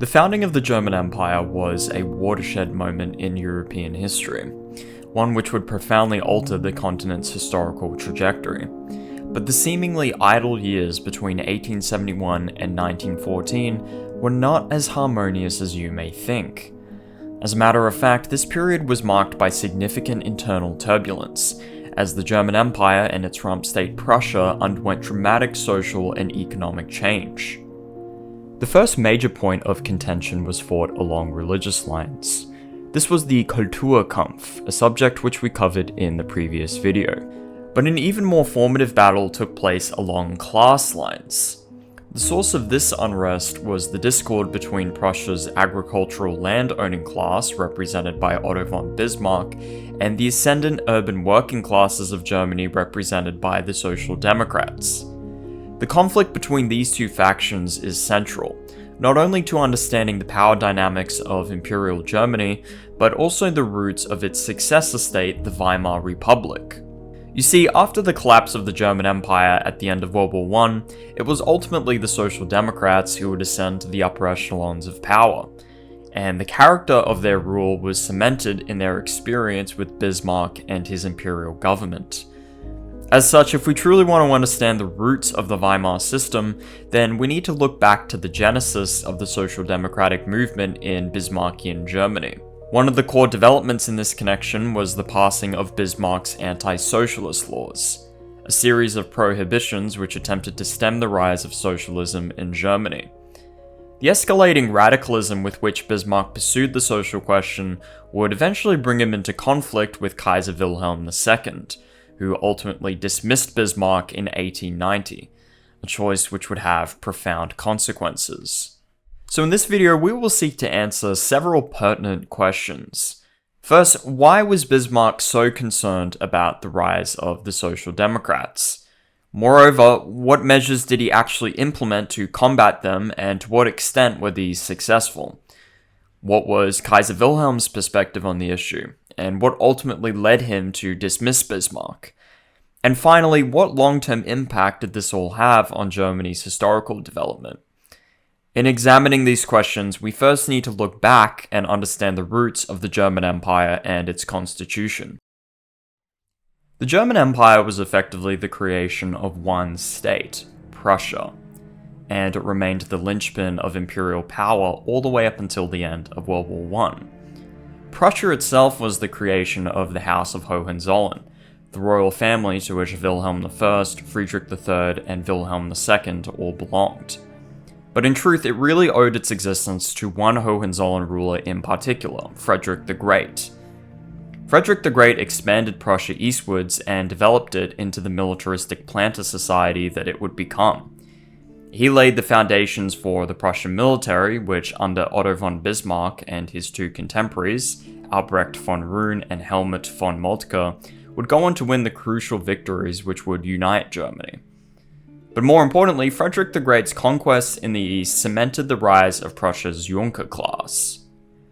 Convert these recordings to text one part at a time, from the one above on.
The founding of the German Empire was a watershed moment in European history, one which would profoundly alter the continent's historical trajectory. But the seemingly idle years between 1871 and 1914 were not as harmonious as you may think. As a matter of fact, this period was marked by significant internal turbulence, as the German Empire and its rump state Prussia underwent dramatic social and economic change. The first major point of contention was fought along religious lines. This was the Kulturkampf, a subject which we covered in the previous video. But an even more formative battle took place along class lines. The source of this unrest was the discord between Prussia's agricultural land-owning class, represented by Otto von Bismarck, and the ascendant urban working classes of Germany, represented by the Social Democrats. The conflict between these two factions is central, not only to understanding the power dynamics of Imperial Germany, but also the roots of its successor state, the Weimar Republic. You see, after the collapse of the German Empire at the end of World War I, it was ultimately the Social Democrats who would ascend to the upper echelons of power, and the character of their rule was cemented in their experience with Bismarck and his imperial government. As such, if we truly want to understand the roots of the Weimar system, then we need to look back to the genesis of the social democratic movement in Bismarckian Germany. One of the core developments in this connection was the passing of Bismarck's anti-socialist laws, a series of prohibitions which attempted to stem the rise of socialism in Germany. The escalating radicalism with which Bismarck pursued the social question would eventually bring him into conflict with Kaiser Wilhelm II, who ultimately dismissed Bismarck in 1890, a choice which would have profound consequences. So in this video, we will seek to answer several pertinent questions. First, why was Bismarck so concerned about the rise of the Social Democrats? Moreover, what measures did he actually implement to combat them, and to what extent were these successful? What was Kaiser Wilhelm's perspective on the issue, and what ultimately led him to dismiss Bismarck? And finally, what long-term impact did this all have on Germany's historical development? In examining these questions, we first need to look back and understand the roots of the German Empire and its constitution. The German Empire was effectively the creation of one state, Prussia, and it remained the linchpin of imperial power all the way up until the end of World War I. Prussia itself was the creation of the House of Hohenzollern, the royal family to which Wilhelm I, Friedrich III, and Wilhelm II all belonged. But in truth, it really owed its existence to one Hohenzollern ruler in particular, Frederick the Great. Frederick the Great expanded Prussia eastwards and developed it into the militaristic planter society that it would become. He laid the foundations for the Prussian military, which under Otto von Bismarck and his two contemporaries, Albrecht von Roon and Helmut von Moltke, would go on to win the crucial victories which would unite Germany. But more importantly, Frederick the Great's conquests in the east cemented the rise of Prussia's Junker class.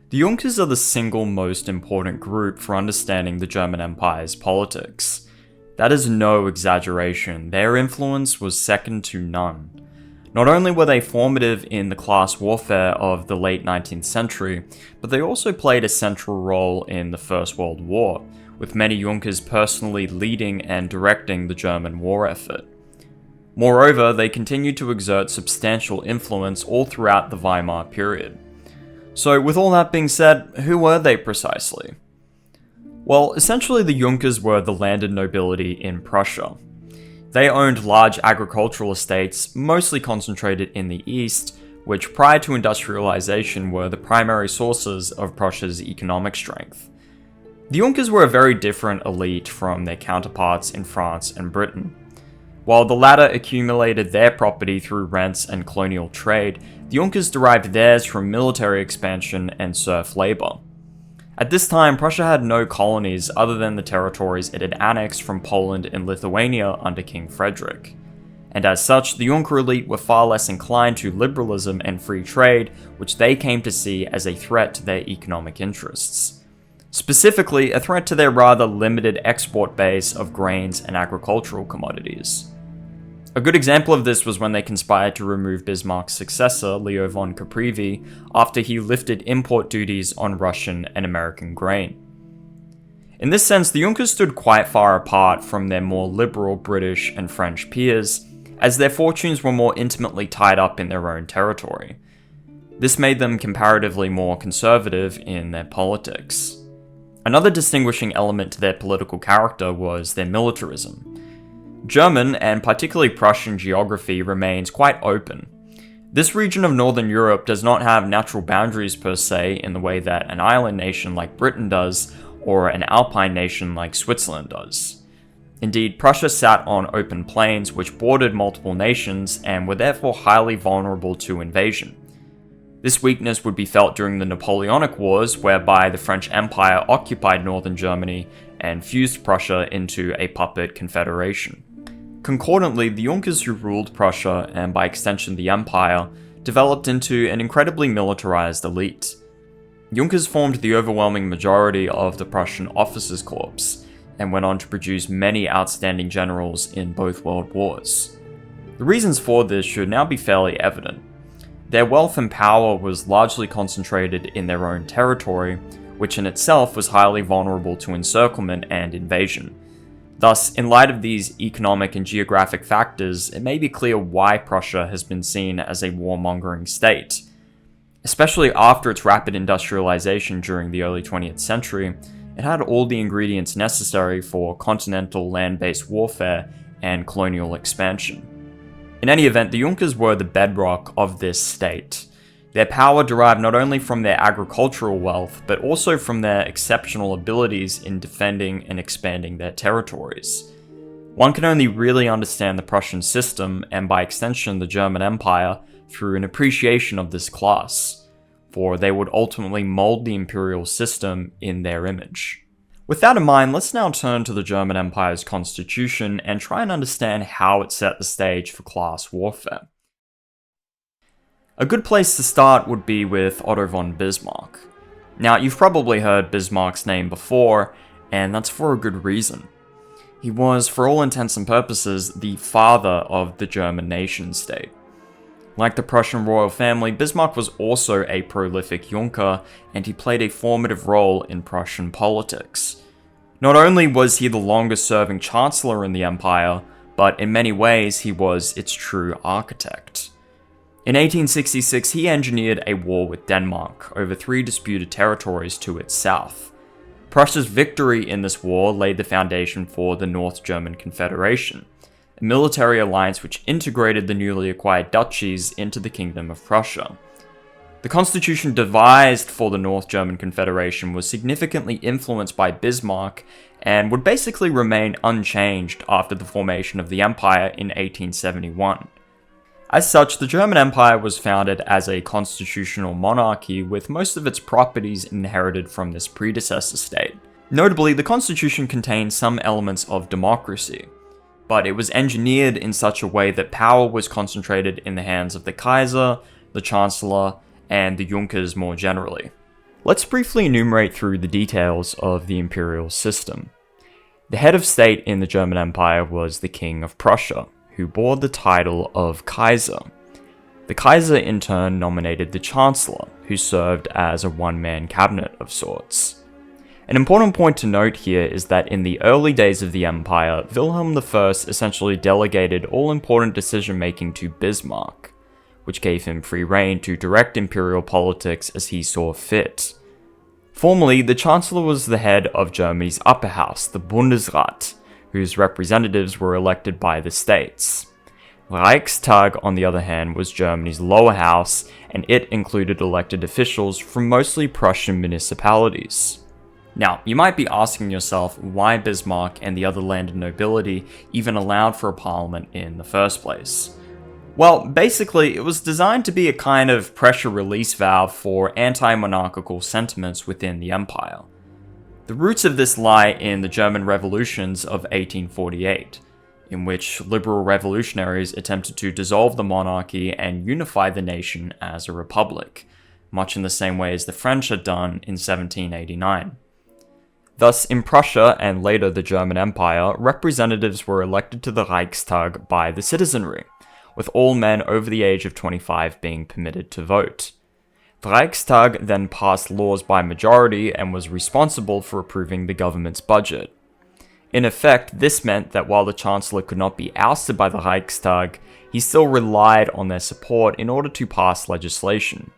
The Junkers are the single most important group for understanding the German Empire's politics. That is no exaggeration, their influence was second to none. Not only were they formative in the class warfare of the late 19th century, but they also played a central role in the First World War, with many Junkers personally leading and directing the German war effort. Moreover, they continued to exert substantial influence all throughout the Weimar period. So with all that being said, who were they precisely? Well, essentially the Junkers were the landed nobility in Prussia. They owned large agricultural estates, mostly concentrated in the east, which prior to industrialization were the primary sources of Prussia's economic strength. The Junkers were a very different elite from their counterparts in France and Britain. While the latter accumulated their property through rents and colonial trade, the Junkers derived theirs from military expansion and serf labor. At this time, Prussia had no colonies other than the territories it had annexed from Poland and Lithuania under King Frederick. And as such, the Junker elite were far less inclined to liberalism and free trade, which they came to see as a threat to their economic interests. Specifically, a threat to their rather limited export base of grains and agricultural commodities. A good example of this was when they conspired to remove Bismarck's successor, Leo von Caprivi, after he lifted import duties on Russian and American grain. In this sense, the Junkers stood quite far apart from their more liberal British and French peers, as their fortunes were more intimately tied up in their own territory. This made them comparatively more conservative in their politics. Another distinguishing element to their political character was their militarism. German, and particularly Prussian geography, remains quite open. This region of Northern Europe does not have natural boundaries per se in the way that an island nation like Britain does, or an alpine nation like Switzerland does. Indeed, Prussia sat on open plains which bordered multiple nations and were therefore highly vulnerable to invasion. This weakness would be felt during the Napoleonic Wars, whereby the French Empire occupied northern Germany and fused Prussia into a puppet confederation. Concordantly, the Junkers who ruled Prussia, and by extension the Empire, developed into an incredibly militarized elite. Junkers formed the overwhelming majority of the Prussian officers' corps, and went on to produce many outstanding generals in both world wars. The reasons for this should now be fairly evident. Their wealth and power was largely concentrated in their own territory, which in itself was highly vulnerable to encirclement and invasion. Thus, in light of these economic and geographic factors, it may be clear why Prussia has been seen as a warmongering state. Especially after its rapid industrialization during the early 20th century, it had all the ingredients necessary for continental land-based warfare and colonial expansion. In any event, the Junkers were the bedrock of this state. Their power derived not only from their agricultural wealth, but also from their exceptional abilities in defending and expanding their territories. One can only really understand the Prussian system, and by extension the German Empire, through an appreciation of this class, for they would ultimately mold the imperial system in their image. With that in mind, let's now turn to the German Empire's constitution and try and understand how it set the stage for class warfare. A good place to start would be with Otto von Bismarck. Now, you've probably heard Bismarck's name before, and that's for a good reason. He was, for all intents and purposes, the father of the German nation-state. Like the Prussian royal family, Bismarck was also a prolific Junker, and he played a formative role in Prussian politics. Not only was he the longest-serving chancellor in the empire, but in many ways he was its true architect. In 1866, he engineered a war with Denmark over 3 disputed territories to its south. Prussia's victory in this war laid the foundation for the North German Confederation, a military alliance which integrated the newly acquired duchies into the Kingdom of Prussia. The constitution devised for the North German Confederation was significantly influenced by Bismarck and would basically remain unchanged after the formation of the empire in 1871. As such, the German Empire was founded as a constitutional monarchy with most of its properties inherited from this predecessor state. Notably, the constitution contained some elements of democracy, but it was engineered in such a way that power was concentrated in the hands of the Kaiser, the Chancellor, and the Junkers more generally. Let's briefly enumerate through the details of the imperial system. The head of state in the German Empire was the King of Prussia, who bore the title of Kaiser. The Kaiser in turn nominated the Chancellor, who served as a one-man cabinet of sorts. An important point to note here is that in the early days of the empire, Wilhelm I essentially delegated all important decision-making to Bismarck, which gave him free rein to direct imperial politics as he saw fit. Formally, the Chancellor was the head of Germany's upper house, the Bundesrat, whose representatives were elected by the states. Reichstag, on the other hand, was Germany's lower house, and it included elected officials from mostly Prussian municipalities. Now, you might be asking yourself why Bismarck and the other landed nobility even allowed for a parliament in the first place. Well, basically, it was designed to be a kind of pressure release valve for anti-monarchical sentiments within the empire. The roots of this lie in the German revolutions of 1848, in which liberal revolutionaries attempted to dissolve the monarchy and unify the nation as a republic, much in the same way as the French had done in 1789. Thus, in Prussia and later the German Empire, representatives were elected to the Reichstag by the citizenry, with all men over the age of 25 being permitted to vote. The Reichstag then passed laws by majority and was responsible for approving the government's budget. In effect, this meant that while the Chancellor could not be ousted by the Reichstag, he still relied on their support in order to pass legislation.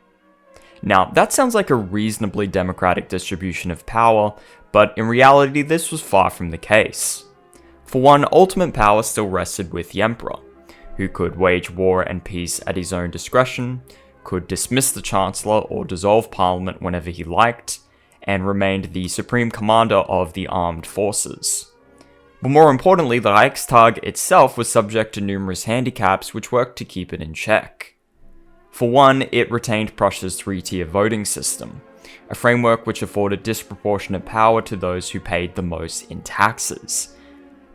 Now, that sounds like a reasonably democratic distribution of power, but in reality this was far from the case. For one, ultimate power still rested with the Emperor, who could wage war and peace at his own discretion, could dismiss the Chancellor or dissolve Parliament whenever he liked, and remained the supreme commander of the armed forces. But more importantly, the Reichstag itself was subject to numerous handicaps which worked to keep it in check. For one, it retained Prussia's three-tier voting system, a framework which afforded disproportionate power to those who paid the most in taxes.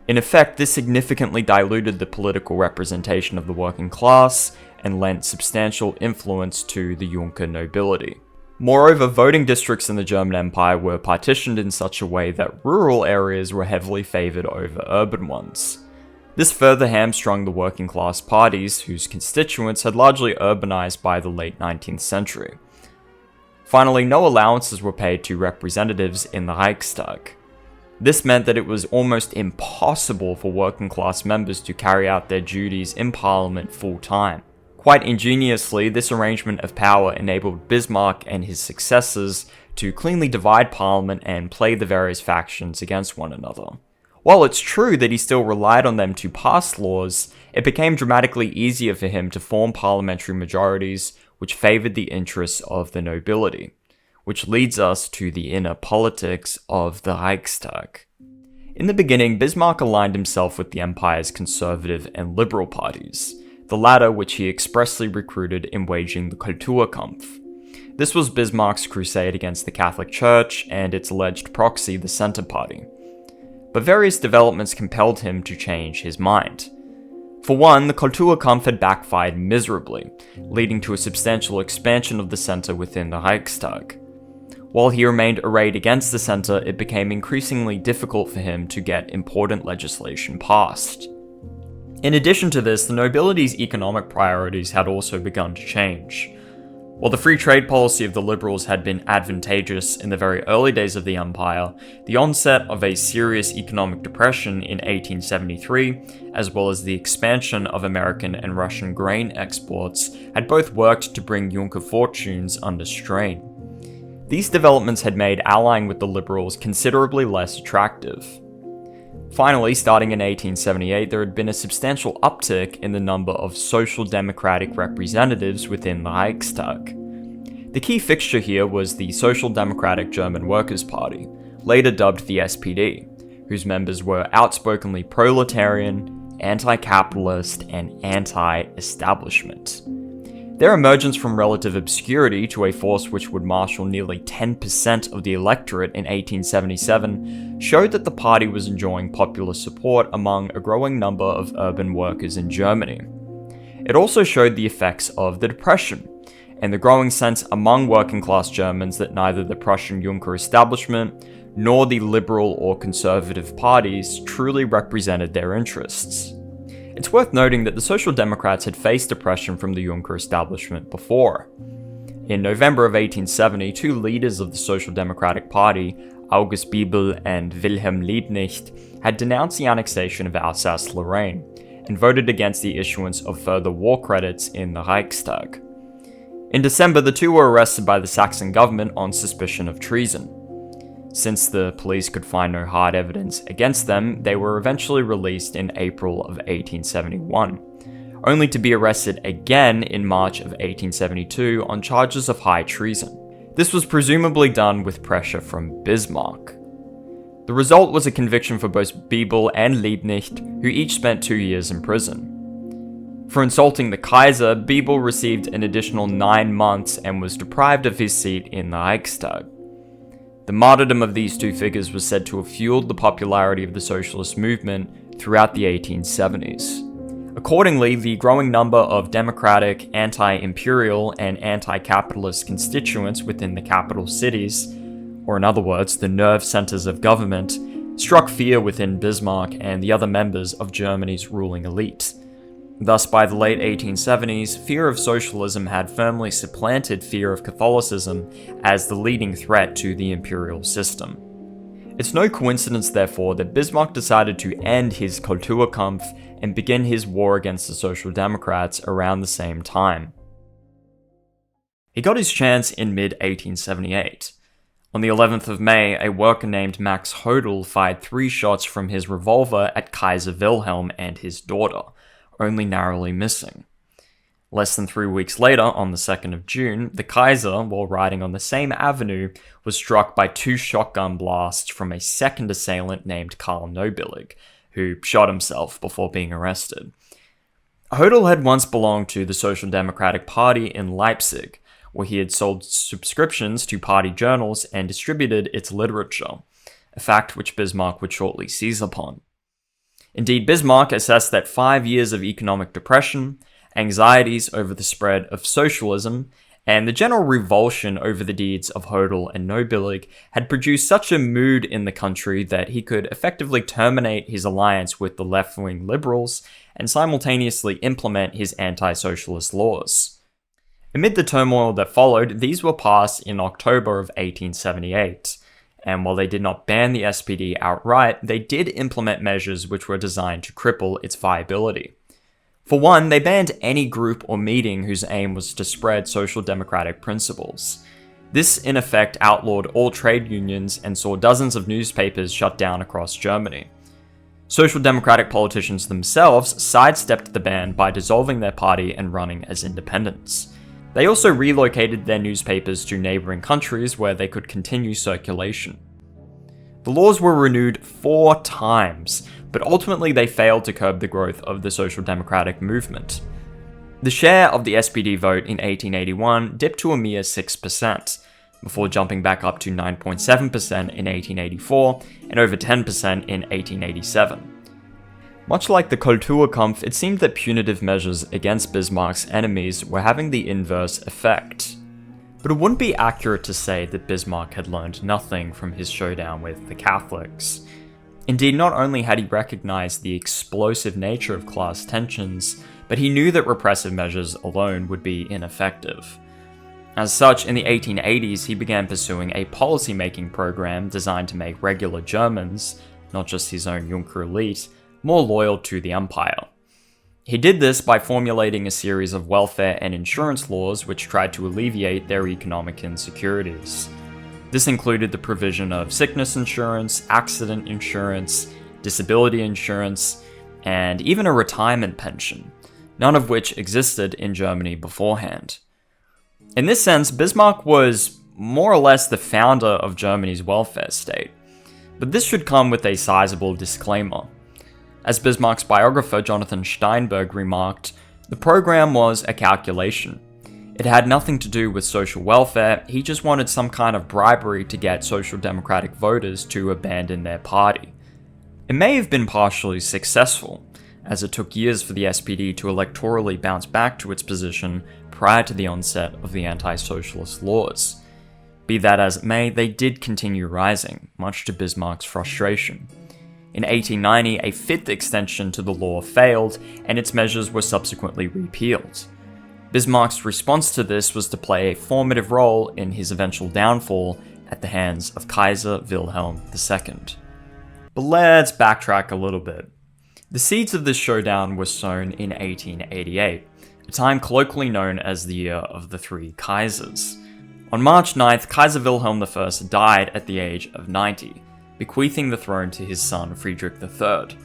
In effect, this significantly diluted the political representation of the working class and lent substantial influence to the Junker nobility. Moreover, voting districts in the German Empire were partitioned in such a way that rural areas were heavily favoured over urban ones. This further hamstrung the working class parties, whose constituents had largely urbanized by the late 19th century. Finally, no allowances were paid to representatives in the Reichstag. This meant that it was almost impossible for working class members to carry out their duties in Parliament full-time. Quite ingeniously, this arrangement of power enabled Bismarck and his successors to cleanly divide Parliament and play the various factions against one another. While it's true that he still relied on them to pass laws, it became dramatically easier for him to form parliamentary majorities which favoured the interests of the nobility, which leads us to the inner politics of the Reichstag. In the beginning, Bismarck aligned himself with the empire's conservative and liberal parties, the latter which he expressly recruited in waging the Kulturkampf. This was Bismarck's crusade against the Catholic Church and its alleged proxy, the Centre Party. But various developments compelled him to change his mind. For one, the Kulturkampf had backfired miserably, leading to a substantial expansion of the centre within the Reichstag. While he remained arrayed against the centre, it became increasingly difficult for him to get important legislation passed. In addition to this, the nobility's economic priorities had also begun to change. While the free trade policy of the liberals had been advantageous in the very early days of the empire, the onset of a serious economic depression in 1873, as well as the expansion of American and Russian grain exports, had both worked to bring Junker fortunes under strain. These developments had made allying with the liberals considerably less attractive. Finally, starting in 1878, there had been a substantial uptick in the number of social democratic representatives within the Reichstag. The key fixture here was the Social Democratic German Workers' Party, later dubbed the SPD, whose members were outspokenly proletarian, anti-capitalist, and anti-establishment. Their emergence from relative obscurity to a force which would marshal nearly 10% of the electorate in 1877 showed that the party was enjoying popular support among a growing number of urban workers in Germany. It also showed the effects of the Depression, and the growing sense among working class Germans that neither the Prussian Junker establishment nor the liberal or conservative parties truly represented their interests. It's worth noting that the Social Democrats had faced oppression from the Junker establishment before. In November of 1870, two leaders of the Social Democratic Party, August Bebel and Wilhelm Liebknecht, had denounced the annexation of Alsace-Lorraine and voted against the issuance of further war credits in the Reichstag. In December, the two were arrested by the Saxon government on suspicion of treason. Since the police could find no hard evidence against them, they were eventually released in April of 1871, only to be arrested again in March of 1872 on charges of high treason. This was presumably done with pressure from Bismarck. The result was a conviction for both Bebel and Liebknecht, who each spent 2 years in prison. For insulting the Kaiser, Bebel received an additional 9 months and was deprived of his seat in the Reichstag. The martyrdom of these two figures was said to have fueled the popularity of the socialist movement throughout the 1870s. Accordingly, the growing number of democratic, anti-imperial, and anti-capitalist constituents within the capital cities or in other words, the nerve centers of government, struck fear within Bismarck and the other members of Germany's ruling elite. Thus, by the late 1870s, fear of socialism had firmly supplanted fear of Catholicism as the leading threat to the imperial system. It's no coincidence, therefore, that Bismarck decided to end his Kulturkampf and begin his war against the Social Democrats around the same time. He got his chance in mid-1878. On the 11th of May, a worker named Max Hodel fired 3 shots from his revolver at Kaiser Wilhelm and his daughter, only narrowly missing. Less than 3 weeks later, on the 2nd of June, the Kaiser, while riding on the same avenue, was struck by 2 shotgun blasts from a second assailant named Karl Nobillig, who shot himself before being arrested. Hodel had once belonged to the Social Democratic Party in Leipzig, where he had sold subscriptions to party journals and distributed its literature, a fact which Bismarck would shortly seize upon. Indeed, Bismarck assessed that 5 years of economic depression, anxieties over the spread of socialism, and the general revulsion over the deeds of Hodel and Nobillig had produced such a mood in the country that he could effectively terminate his alliance with the left-wing liberals and simultaneously implement his anti-socialist laws. Amid the turmoil that followed, these were passed in October of 1878. And while they did not ban the SPD outright, they did implement measures which were designed to cripple its viability. For one, they banned any group or meeting whose aim was to spread social democratic principles. This, in effect, outlawed all trade unions and saw dozens of newspapers shut down across Germany. Social democratic politicians themselves sidestepped the ban by dissolving their party and running as independents. They also relocated their newspapers to neighbouring countries where they could continue circulation. The laws were renewed 4 times, but ultimately they failed to curb the growth of the social democratic movement. The share of the SPD vote in 1881 dipped to a mere 6%, before jumping back up to 9.7% in 1884 and over 10% in 1887. Much like the Kulturkampf, it seemed that punitive measures against Bismarck's enemies were having the inverse effect. But it wouldn't be accurate to say that Bismarck had learned nothing from his showdown with the Catholics. Indeed, not only had he recognized the explosive nature of class tensions, but he knew that repressive measures alone would be ineffective. As such, in the 1880s, he began pursuing a policy-making program designed to make regular Germans, not just his own Junker elite, more loyal to the empire. He did this by formulating a series of welfare and insurance laws which tried to alleviate their economic insecurities. This included the provision of sickness insurance, accident insurance, disability insurance, and even a retirement pension, none of which existed in Germany beforehand. In this sense, Bismarck was more or less the founder of Germany's welfare state, but this should come with a sizable disclaimer. As Bismarck's biographer Jonathan Steinberg remarked, the program was a calculation. It had nothing to do with social welfare, he just wanted some kind of bribery to get social democratic voters to abandon their party. It may have been partially successful, as it took years for the SPD to electorally bounce back to its position prior to the onset of the anti-socialist laws. Be that as it may, they did continue rising, much to Bismarck's frustration. In 1890, a 5th extension to the law failed, and its measures were subsequently repealed. Bismarck's response to this was to play a formative role in his eventual downfall at the hands of Kaiser Wilhelm II. But let's backtrack a little bit. The seeds of this showdown were sown in 1888, a time colloquially known as the Year of the Three Kaisers. On March 9th, Kaiser Wilhelm I died at the age of 90, bequeathing the throne to his son Friedrich III.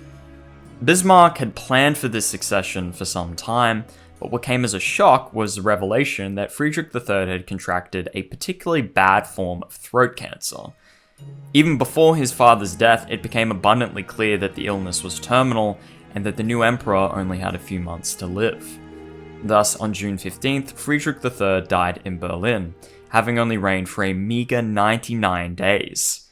Bismarck had planned for this succession for some time, but what came as a shock was the revelation that Friedrich III had contracted a particularly bad form of throat cancer. Even before his father's death, it became abundantly clear that the illness was terminal and that the new emperor only had a few months to live. Thus, on June 15th, Friedrich III died in Berlin, having only reigned for a meager 99 days.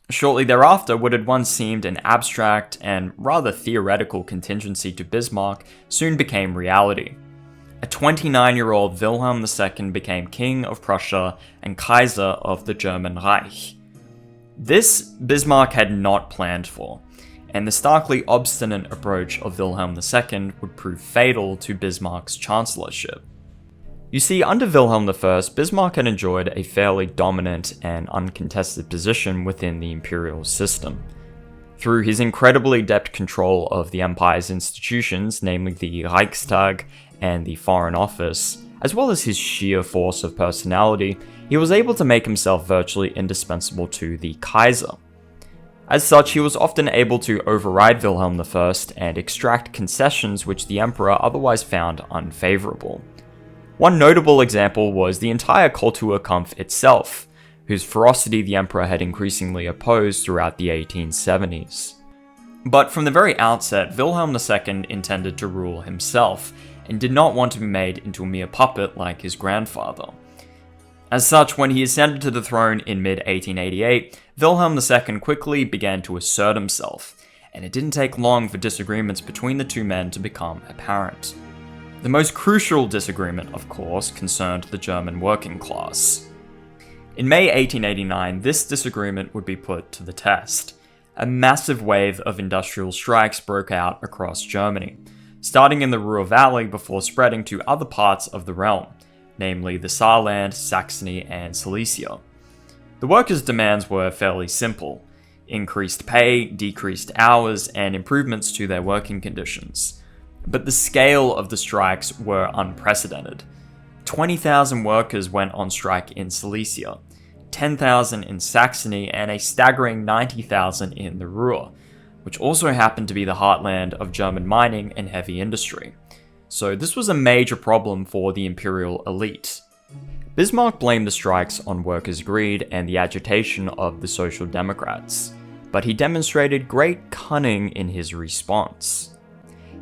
Shortly thereafter, what had once seemed an abstract and rather theoretical contingency to Bismarck soon became reality. A 29-year-old Wilhelm II became King of Prussia and Kaiser of the German Reich. This Bismarck had not planned for, and the starkly obstinate approach of Wilhelm II would prove fatal to Bismarck's chancellorship. You see, under Wilhelm I, Bismarck had enjoyed a fairly dominant and uncontested position within the imperial system. Through his incredibly adept control of the empire's institutions, namely the Reichstag and the Foreign Office, as well as his sheer force of personality, he was able to make himself virtually indispensable to the Kaiser. As such, he was often able to override Wilhelm I and extract concessions which the emperor otherwise found unfavourable. One notable example was the entire Kulturkampf itself, whose ferocity the emperor had increasingly opposed throughout the 1870s. But from the very outset, Wilhelm II intended to rule himself, and did not want to be made into a mere puppet like his grandfather. As such, when he ascended to the throne in mid-1888, Wilhelm II quickly began to assert himself, and it didn't take long for disagreements between the two men to become apparent. The most crucial disagreement, of course, concerned the German working class. In May 1889, this disagreement would be put to the test. A massive wave of industrial strikes broke out across Germany, starting in the Ruhr Valley before spreading to other parts of the realm, namely the Saarland, Saxony, and Silesia. The workers' demands were fairly simple: increased pay, decreased hours, and improvements to their working conditions. But the scale of the strikes were unprecedented. 20,000 workers went on strike in Silesia, 10,000 in Saxony, and a staggering 90,000 in the Ruhr, which also happened to be the heartland of German mining and heavy industry. So this was a major problem for the imperial elite. Bismarck blamed the strikes on workers' greed and the agitation of the Social Democrats, but he demonstrated great cunning in his response.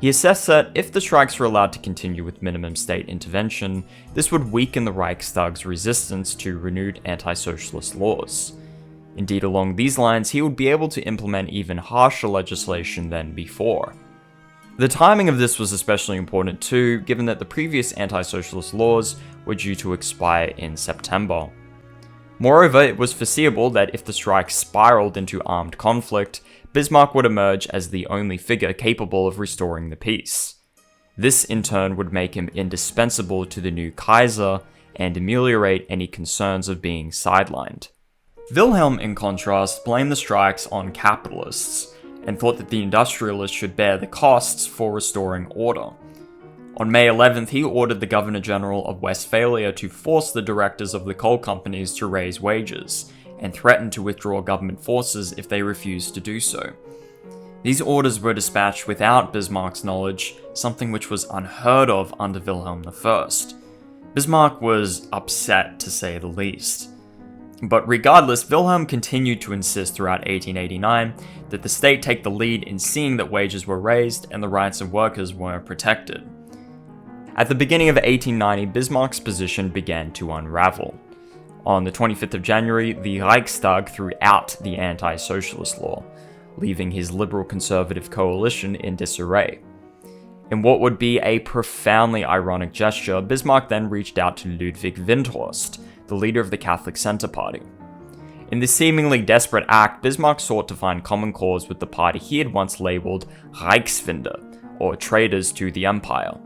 He assessed that if the strikes were allowed to continue with minimum state intervention, this would weaken the Reichstag's resistance to renewed anti-socialist laws. Indeed, along these lines, he would be able to implement even harsher legislation than before. The timing of this was especially important too, given that the previous anti-socialist laws were due to expire in September. Moreover, it was foreseeable that if the strike spiraled into armed conflict, Bismarck would emerge as the only figure capable of restoring the peace. This in turn would make him indispensable to the new Kaiser and ameliorate any concerns of being sidelined. Wilhelm, in contrast, blamed the strikes on capitalists, and thought that the industrialists should bear the costs for restoring order. On May 11th, he ordered the Governor-General of Westphalia to force the directors of the coal companies to raise wages, and threatened to withdraw government forces if they refused to do so. These orders were dispatched without Bismarck's knowledge, something which was unheard of under Wilhelm I. Bismarck was upset, to say the least. But regardless, Wilhelm continued to insist throughout 1889 that the state take the lead in seeing that wages were raised and the rights of workers were protected. At the beginning of 1890, Bismarck's position began to unravel. On the 25th of January, the Reichstag threw out the anti-socialist law, leaving his liberal-conservative coalition in disarray. In what would be a profoundly ironic gesture, Bismarck then reached out to Ludwig Windthorst, the leader of the Catholic Centre Party. In this seemingly desperate act, Bismarck sought to find common cause with the party he had once labelled Reichsfinder, or traitors to the empire.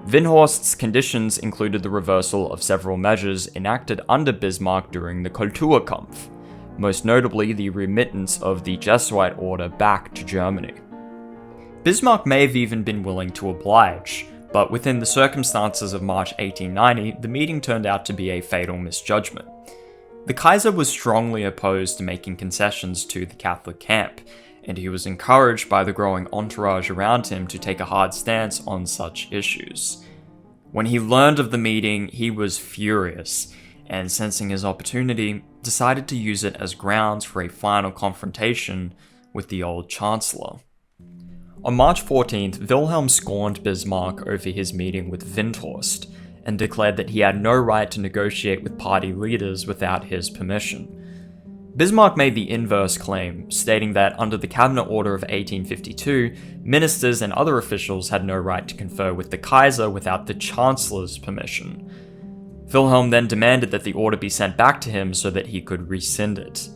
Windthorst's conditions included the reversal of several measures enacted under Bismarck during the Kulturkampf, most notably the remittance of the Jesuit order back to Germany. Bismarck may have even been willing to oblige, but within the circumstances of March 1890, the meeting turned out to be a fatal misjudgment. The Kaiser was strongly opposed to making concessions to the Catholic camp, and he was encouraged by the growing entourage around him to take a hard stance on such issues. When he learned of the meeting, he was furious, and sensing his opportunity, decided to use it as grounds for a final confrontation with the old Chancellor. On March 14th, Wilhelm scorned Bismarck over his meeting with Windthorst, and declared that he had no right to negotiate with party leaders without his permission. Bismarck made the inverse claim, stating that under the Cabinet Order of 1852, ministers and other officials had no right to confer with the Kaiser without the Chancellor's permission. Wilhelm then demanded that the order be sent back to him so that he could rescind it.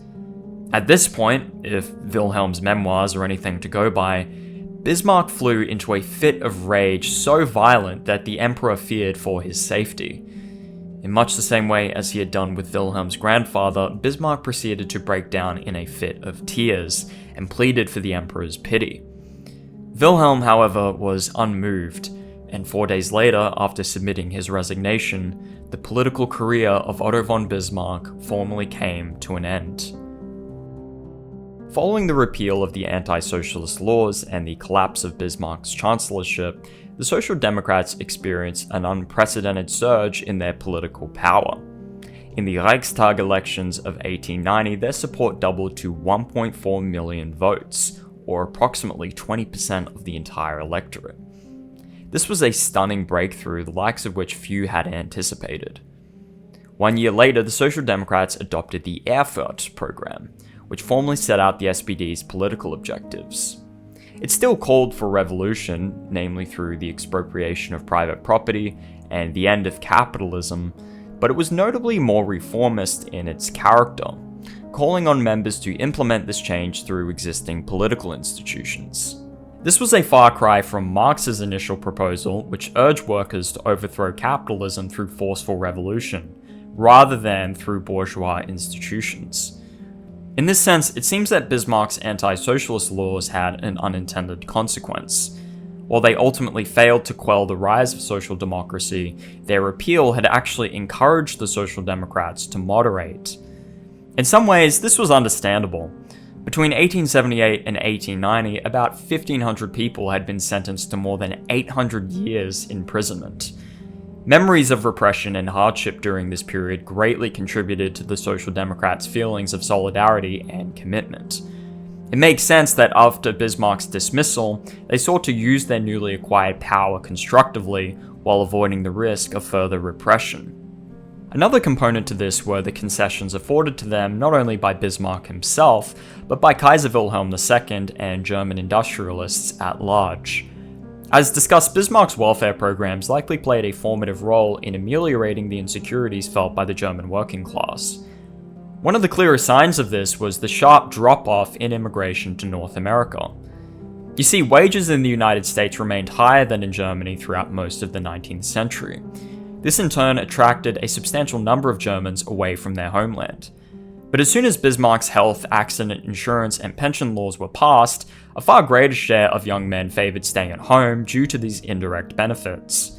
At this point, if Wilhelm's memoirs are anything to go by, Bismarck flew into a fit of rage so violent that the emperor feared for his safety. In much the same way as he had done with Wilhelm's grandfather, Bismarck proceeded to break down in a fit of tears and pleaded for the emperor's pity. Wilhelm, however, was unmoved, and 4 days later, after submitting his resignation, the political career of Otto von Bismarck formally came to an end. Following the repeal of the anti-socialist laws and the collapse of Bismarck's chancellorship, the Social Democrats experienced an unprecedented surge in their political power. In the Reichstag elections of 1890, their support doubled to 1.4 million votes, or approximately 20% of the entire electorate. This was a stunning breakthrough, the likes of which few had anticipated. 1 year later, the Social Democrats adopted the Erfurt program, which formally set out the SPD's political objectives. It still called for revolution, namely through the expropriation of private property and the end of capitalism, but it was notably more reformist in its character, calling on members to implement this change through existing political institutions. This was a far cry from Marx's initial proposal, which urged workers to overthrow capitalism through forceful revolution, rather than through bourgeois institutions. In this sense, it seems that Bismarck's anti-socialist laws had an unintended consequence. While they ultimately failed to quell the rise of social democracy, their repeal had actually encouraged the Social Democrats to moderate. In some ways, this was understandable. Between 1878 and 1890, about 1,500 people had been sentenced to more than 800 years imprisonment. Memories of repression and hardship during this period greatly contributed to the Social Democrats' feelings of solidarity and commitment. It makes sense that after Bismarck's dismissal, they sought to use their newly acquired power constructively while avoiding the risk of further repression. Another component to this were the concessions afforded to them not only by Bismarck himself, but by Kaiser Wilhelm II and German industrialists at large. As discussed, Bismarck's welfare programs likely played a formative role in ameliorating the insecurities felt by the German working class. One of the clearest signs of this was the sharp drop-off in immigration to North America. You see, wages in the United States remained higher than in Germany throughout most of the 19th century. This in turn attracted a substantial number of Germans away from their homeland. But as soon as Bismarck's health, accident insurance, and pension laws were passed, a far greater share of young men favored staying at home due to these indirect benefits.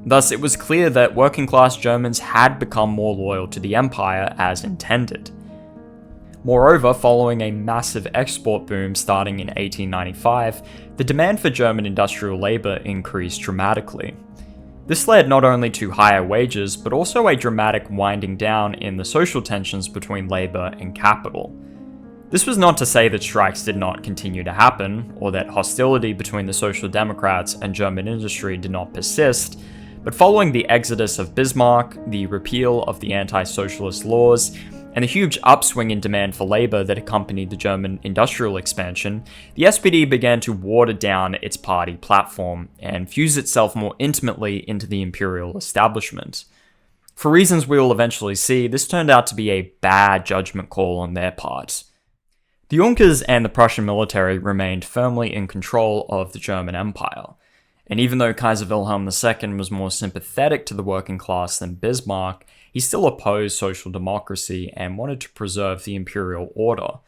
Thus, it was clear that working-class Germans had become more loyal to the empire as intended. Moreover, following a massive export boom starting in 1895, the demand for German industrial labor increased dramatically. This led not only to higher wages, but also a dramatic winding down in the social tensions between labor and capital. This was not to say that strikes did not continue to happen, or that hostility between the Social Democrats and German industry did not persist, but following the exodus of Bismarck, the repeal of the anti-socialist laws, and the huge upswing in demand for labor that accompanied the German industrial expansion, the SPD began to water down its party platform and fuse itself more intimately into the imperial establishment. For reasons we will eventually see, this turned out to be a bad judgment call on their part. The Junkers and the Prussian military remained firmly in control of the German Empire, and even though Kaiser Wilhelm II was more sympathetic to the working class than Bismarck, he still opposed social democracy and wanted to preserve the imperial order.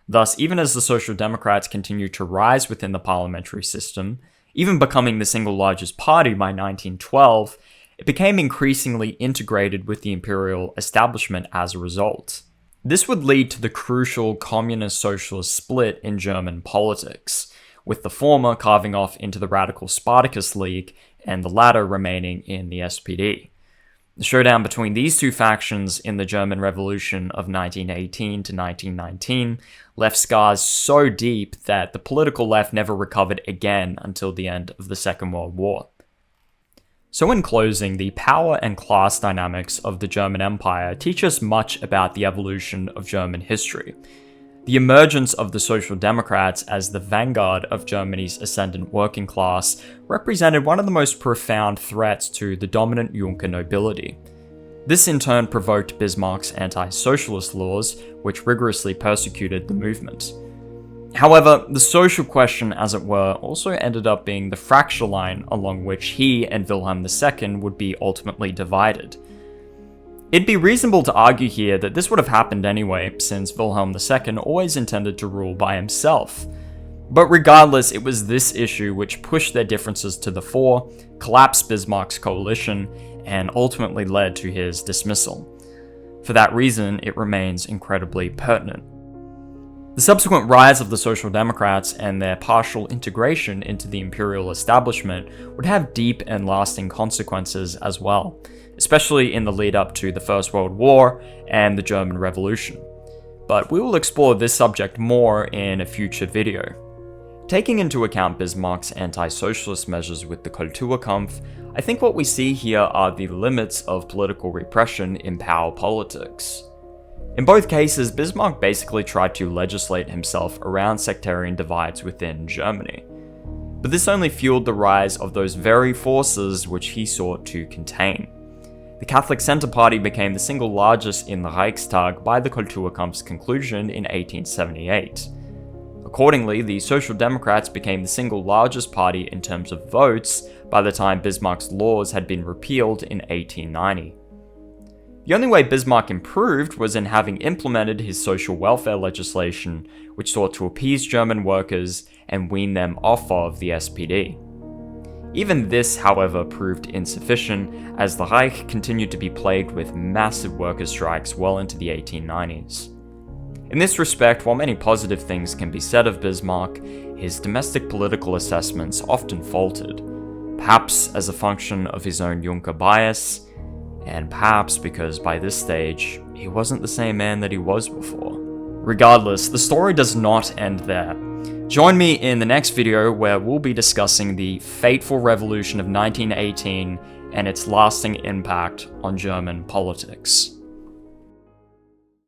Thus, even as the Social Democrats continued to rise within the parliamentary system, even becoming the single largest party by 1912, it became increasingly integrated with the imperial establishment as a result. This would lead to the crucial communist-socialist split in German politics, with the former carving off into the radical Spartacus League and the latter remaining in the SPD. The showdown between these two factions in the German Revolution of 1918 to 1919 left scars so deep that the political left never recovered again until the end of the Second World War. So in closing, the power and class dynamics of the German Empire teach us much about the evolution of German history. The emergence of the Social Democrats as the vanguard of Germany's ascendant working class represented one of the most profound threats to the dominant Junker nobility. This in turn provoked Bismarck's anti-socialist laws, which rigorously persecuted the movement. However, the social question, as it were, also ended up being the fracture line along which he and Wilhelm II would be ultimately divided. It'd be reasonable to argue here that this would have happened anyway, since Wilhelm II always intended to rule by himself. But regardless, it was this issue which pushed their differences to the fore, collapsed Bismarck's coalition, and ultimately led to his dismissal. For that reason, it remains incredibly pertinent. The subsequent rise of the Social Democrats and their partial integration into the imperial establishment would have deep and lasting consequences as well, especially in the lead up to the First World War and the German Revolution. But we will explore this subject more in a future video. Taking into account Bismarck's anti-socialist measures with the Kulturkampf, I think what we see here are the limits of political repression in power politics. In both cases, Bismarck basically tried to legislate himself around sectarian divides within Germany. But this only fueled the rise of those very forces which he sought to contain. The Catholic Centre Party became the single largest in the Reichstag by the Kulturkampf's conclusion in 1878. Accordingly, the Social Democrats became the single largest party in terms of votes by the time Bismarck's laws had been repealed in 1890. The only way Bismarck improved was in having implemented his social welfare legislation, which sought to appease German workers and wean them off of the SPD. Even this, however, proved insufficient, as the Reich continued to be plagued with massive worker strikes well into the 1890s. In this respect, while many positive things can be said of Bismarck, his domestic political assessments often faltered, perhaps as a function of his own Junker bias, and perhaps because by this stage, he wasn't the same man that he was before. Regardless, the story does not end there. Join me in the next video where we'll be discussing the fateful revolution of 1918 and its lasting impact on German politics.